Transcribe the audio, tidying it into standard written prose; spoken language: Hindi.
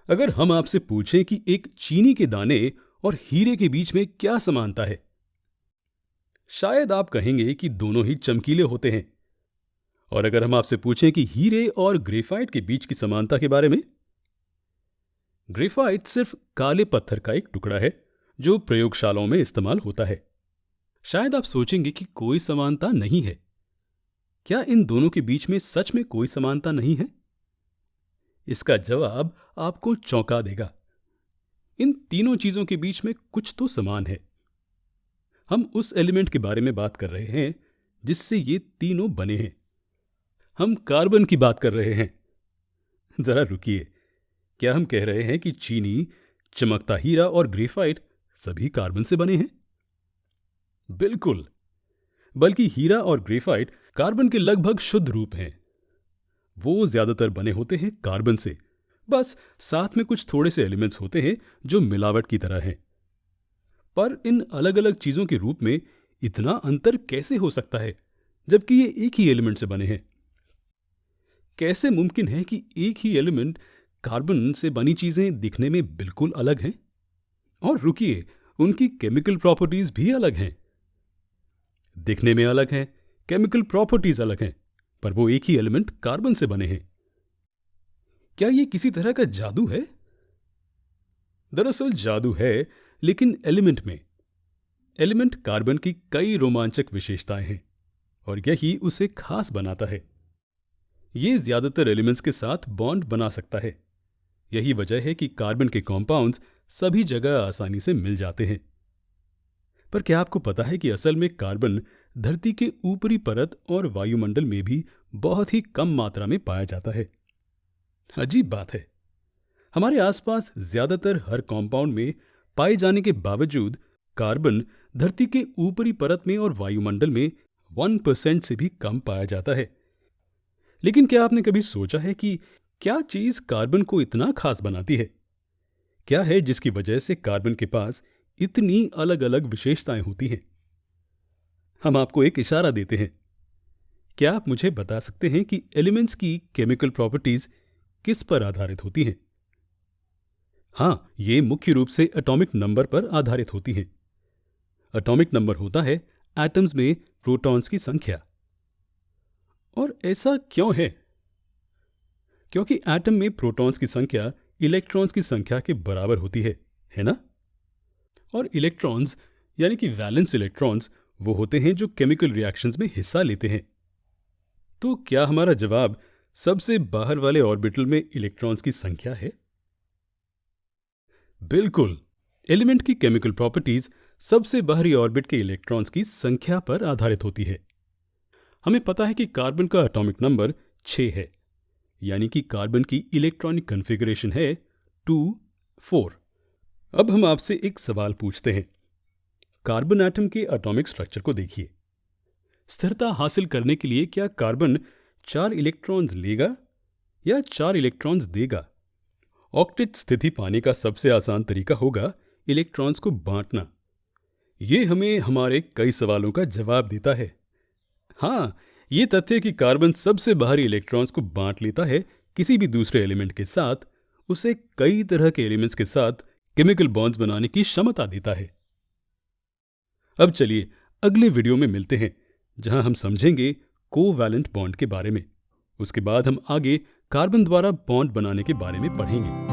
अगर हम आपसे पूछें कि एक चीनी के दाने और हीरे के बीच में क्या समानता है, शायद आप कहेंगे कि दोनों ही चमकीले होते हैं। और अगर हम आपसे पूछें कि हीरे और ग्रेफाइट के बीच की समानता के बारे में, ग्रेफाइट सिर्फ काले पत्थर का एक टुकड़ा है जो प्रयोगशालाओं में इस्तेमाल होता है। शायद आप सोचेंगे कि कोई समानता नहीं है। क्या इन दोनों के बीच में सच में कोई समानता नहीं है? इसका जवाब आपको चौंका देगा। इन तीनों चीजों के बीच में कुछ तो समान है। हम उस एलिमेंट के बारे में बात कर रहे हैं जिससे ये तीनों बने हैं। हम कार्बन की बात कर रहे हैं। जरा रुकिए, क्या हम कह रहे हैं कि चीनी, चमकता हीरा और ग्रेफाइट सभी कार्बन से बने हैं? बिल्कुल, बल्कि हीरा और ग्रेफाइट कार्बन के लगभग शुद्ध रूप हैं। वो ज्यादातर बने होते हैं कार्बन से, बस साथ में कुछ थोड़े से एलिमेंट्स होते हैं जो मिलावट की तरह हैं। पर इन अलग अलग चीजों के रूप में इतना अंतर कैसे हो सकता है, जबकि ये एक ही एलिमेंट से बने हैं? कैसे मुमकिन है कि एक ही एलिमेंट कार्बन से बनी चीजें दिखने में बिल्कुल अलग हैं? और रुकिए, उनकी केमिकल प्रॉपर्टीज भी अलग हैं। दिखने में अलग हैं, केमिकल प्रॉपर्टीज अलग हैं, पर वो एक ही एलिमेंट कार्बन से बने हैं। क्या ये किसी तरह का जादू है? दरअसल जादू है, लेकिन एलिमेंट में। एलिमेंट कार्बन की कई रोमांचक विशेषताएं हैं और यही उसे खास बनाता है। ये ज्यादातर एलिमेंट्स के साथ बॉन्ड बना सकता है। यही वजह है कि कार्बन के कॉम्पाउंड्स सभी जगह आसानी से मिल जाते हैं। पर क्या आपको पता है कि असल में कार्बन धरती के ऊपरी परत और वायुमंडल में भी बहुत ही कम मात्रा में पाया जाता है? अजीब बात है। हमारे आसपास ज्यादातर हर कंपाउंड में पाए जाने के बावजूद कार्बन धरती के ऊपरी परत में और वायुमंडल में 1% से भी कम पाया जाता है। लेकिन क्या आपने कभी सोचा है कि क्या चीज कार्बन को इतना खास बनाती है? क्या है जिसकी वजह से कार्बन के पास इतनी अलग अलग विशेषताएं होती हैं? हम आपको एक इशारा देते हैं। क्या आप मुझे बता सकते हैं कि एलिमेंट्स की केमिकल प्रॉपर्टीज किस पर आधारित होती हैं? हाँ, ये मुख्य रूप से एटॉमिक नंबर पर आधारित होती हैं। एटॉमिक नंबर होता है एटम्स में प्रोटॉन्स की संख्या। और ऐसा क्यों है? क्योंकि एटम में प्रोटॉन्स की संख्या इलेक्ट्रॉन्स की संख्या के बराबर होती है ना? और इलेक्ट्रॉन्स यानी कि वैलेंस इलेक्ट्रॉन्स वो होते हैं जो केमिकल रिएक्शंस में हिस्सा लेते हैं। तो क्या हमारा जवाब सबसे बाहर वाले ऑर्बिटल में इलेक्ट्रॉन्स की संख्या है? बिल्कुल, एलिमेंट की केमिकल प्रॉपर्टीज सबसे बाहरी ऑर्बिट के इलेक्ट्रॉन्स की संख्या पर आधारित होती है। हमें पता है कि कार्बन का एटॉमिक नंबर 6 है, यानी कि कार्बन की इलेक्ट्रॉनिक कॉन्फ़िगरेशन है 2 4। अब हम आपसे एक सवाल पूछते हैं। कार्बन एटम के एटॉमिक स्ट्रक्चर को देखिए। स्थिरता हासिल करने के लिए क्या कार्बन 4 इलेक्ट्रॉन्स लेगा या 4 इलेक्ट्रॉन्स देगा? ऑक्टेट स्थिति पाने का सबसे आसान तरीका होगा इलेक्ट्रॉन्स को बांटना। ये हमें हमारे कई सवालों का जवाब देता है। हाँ, ये तथ्य कि कार्बन सबसे बाहरी इलेक्ट्रॉन्स को बांट लेता है किसी भी दूसरे एलिमेंट के साथ, उसे कई तरह के एलिमेंट्स के साथ केमिकल बॉन्ड्स बनाने की क्षमता देता है। अब चलिए अगले वीडियो में मिलते हैं, जहां हम समझेंगे कोवैलेंट बॉन्ड के बारे में। उसके बाद हम आगे कार्बन द्वारा बॉन्ड बनाने के बारे में पढ़ेंगे।